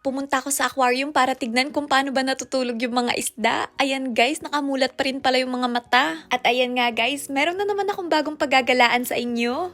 Pumunta ako sa aquarium para tignan kung paano ba natutulog yung mga isda. Ayan guys, nakamulat pa rin pala yung mga mata. At ayan nga guys, meron na naman akong bagong paggagalaan sa inyo.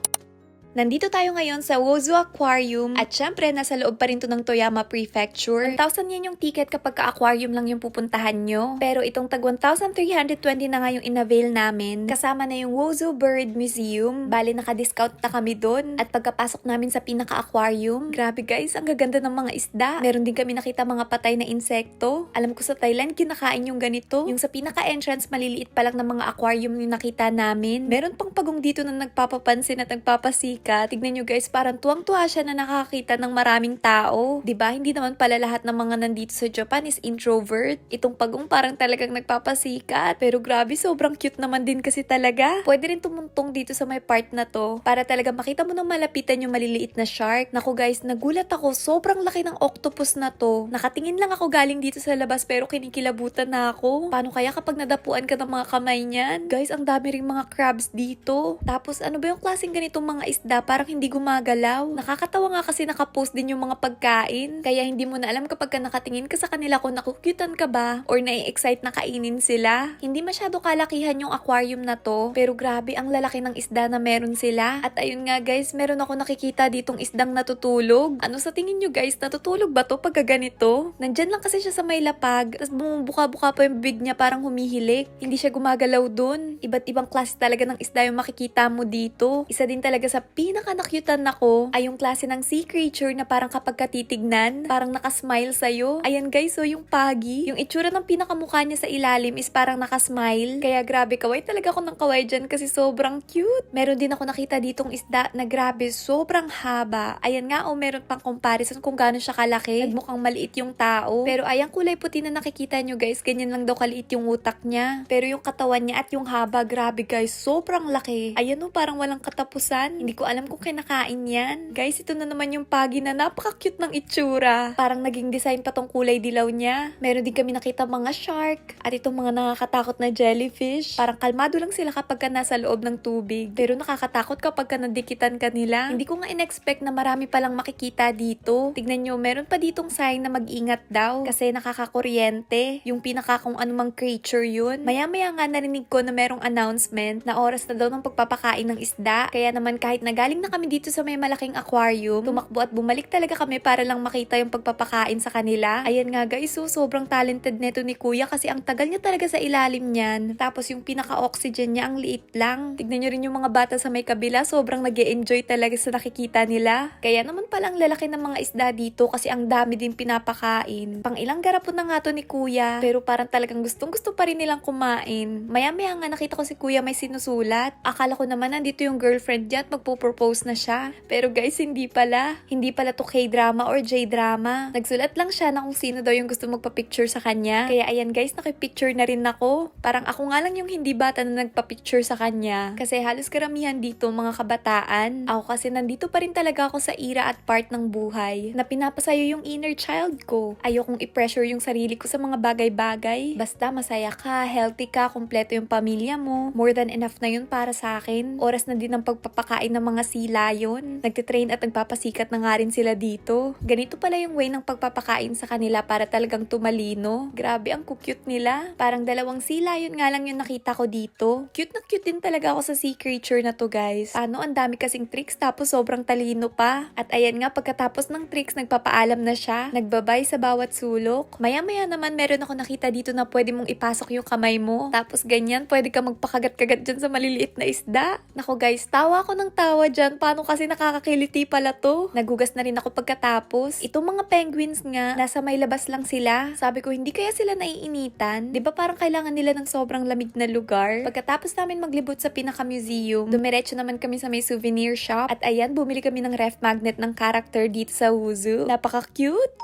Nandito tayo ngayon sa Wozu Aquarium at syempre nasa loob pa rin to ng Toyama Prefecture. 1,000 yen yung ticket kapag ka-aquarium lang yung pupuntahan nyo. Pero itong tag 1,320 na nga yung inavail namin. Kasama na yung Wozu Bird Museum. Bali naka-discount na kami doon. At pagkapasok namin sa pinaka-aquarium, grabe guys, ang gaganda ng mga isda. Meron din kami nakita mga patay na insekto. Alam ko sa Thailand, kinakain yung ganito. Yung sa pinaka-entrance, maliliit pa lang ng mga aquarium yung nakita namin. Meron pang pagong dito na nagpapapansin at nagpapasikat. Tignan nyo guys, parang tuwang-tuwa siya na nakakita ng maraming tao. 'Di ba? Hindi naman pala lahat ng mga nandito sa Japan is introvert. Itong pagong parang talagang nagpapasikat. Pero grabe, sobrang cute naman din kasi talaga. Pwede rin tumuntong dito sa may part na to para talaga makita mo ng malapitan yung maliliit na shark. Naku guys, nagulat ako. Sobrang laki ng octopus na to. Nakatingin lang ako galing dito sa labas pero kinikilabutan na ako. Paano kaya kapag nadapuan ka ng mga kamay niyan? Guys, ang dami ring mga crabs dito. Tapos ano ba yung klaseng ganitong mga isda? Parang hindi gumagalaw. Nakakatawa nga kasi nakapost din yung mga pagkain. Kaya hindi mo na alam kapag ka nakatingin ka sa kanila kung nakukyutan ka ba or nai-excite na kainin sila. Hindi masyado kalakihan yung aquarium na to. Pero grabe ang lalaki ng isda na meron sila. At ayun nga guys, meron ako nakikita ditong isdang natutulog. Ano sa tingin nyo guys? Natutulog ba to pag ganito? Nandyan lang kasi siya sa may lapag. Tapos bumubuka-buka pa yung bibig niya parang humihilik. Hindi siya gumagalaw dun. Iba't ibang klase talaga ng isda yung makikita mo dito. Isa din talaga sa pinaka-nakyutan ako ay yung klase ng sea creature na parang kapag katitignan, parang nakasmile sa'yo. Ayan guys, so yung pagi, yung itsura ng pinakamukha niya sa ilalim is parang nakasmile. Kaya grabe, kaway talaga ako ng kaway dyan kasi sobrang cute. Meron din ako nakita ditong isda na grabe, sobrang haba. Ayan nga, meron pang comparison kung gaano siya kalaki. Mukhang maliit yung tao. Pero ayan, kulay puti na nakikita nyo guys, ganyan lang daw kaliit yung utak niya. Pero yung katawan niya at yung haba, grabe guys, sobrang laki. Ayan parang walang katapusan. Hindi ko alam kung kinakain yan. Guys, ito na naman yung pagi na napaka-cute ng itsura. Parang naging design pa tong kulay dilaw niya. Meron din kami nakita mga shark at itong mga nakakatakot na jellyfish. Parang kalmado lang sila kapag ka nasa loob ng tubig. Pero nakakatakot kapag ka nadikitan ka nila. Hindi ko nga in-expect na marami palang makikita dito. Tignan nyo, meron pa ditong sign na mag-ingat daw kasi nakakakuryente. Yung pinaka kung anumang creature yun. Maya-maya nga narinig ko na merong announcement na oras na daw ng pagpapakain ng isda. Kaya naman kahit nagaling na kami dito sa may malaking aquarium, tumakbo at bumalik talaga kami para lang makita yung pagpapakain sa kanila. Ayan nga guys, so sobrang talented neto ni kuya kasi ang tagal niya talaga sa ilalim niyan. Tapos yung pinaka-oxygen niya ang liit lang. Tignan nyo rin yung mga bata sa may kabila, sobrang nag-e-enjoy talaga sa nakikita nila. Kaya naman palang lalaki ng mga isda dito kasi ang dami din pinapakain. Pang ilang garapon na nga to ni kuya, pero parang talagang gustong-gusto pa rin nilang kumain. Maya-maya nga nakita ko si kuya may sinusulat. Akala ko naman nandito yung girlfriend niya at magpo-propose na siya. Pero guys, hindi pala. Hindi pala to K-drama or J-drama. Nagsulat lang siya na kung sino daw yung gusto magpa-picture sa kanya. Kaya ayan guys, nakipicture na rin ako. Parang ako nga lang yung hindi bata na nagpa-picture sa kanya. Kasi halos karamihan dito mga kabataan. Ako kasi nandito pa rin talaga ako sa era at part ng buhay na pinapasayo yung inner child ko. Ayokong i-pressure yung sarili ko sa mga bagay-bagay. Basta masaya ka, healthy ka, kompleto yung pamilya mo. More than enough na yun para sa akin. Oras na din ang pagpapakain ng mga sea lion. Nagtitrain at nagpapasikat na nga rin sila dito. Ganito pala yung way ng pagpapakain sa kanila para talagang tumalino. Grabe, ang cute nila. Parang dalawang sea lion nga lang yung nakita ko dito. Cute na cute din talaga ako sa sea creature na to guys. Ano, ang dami kasing tricks tapos sobrang talino pa. At ayan nga, pagkatapos ng tricks, nagpapaalam na siya. Nagbabay sa bawat sulok. Maya-maya naman meron ako nakita dito na pwede mong ipasok yung kamay mo. Tapos ganyan, pwede ka magpakagat-kagat dyan sa maliliit na isda. Nako guys, tawa ako ng tawa dyan. Paano kasi nakakakiliti pala to? Nagugas na rin ako pagkatapos. Itong mga penguins nga, nasa may labas lang sila. Sabi ko, hindi kaya sila naiinitan? Di ba parang kailangan nila ng sobrang lamig na lugar? Pagkatapos namin maglibot sa pinaka-museum, dumiretso naman kami sa may souvenir shop. At ayan, bumili kami ng ref magnet ng character dito sa Wozu. Napaka-cute!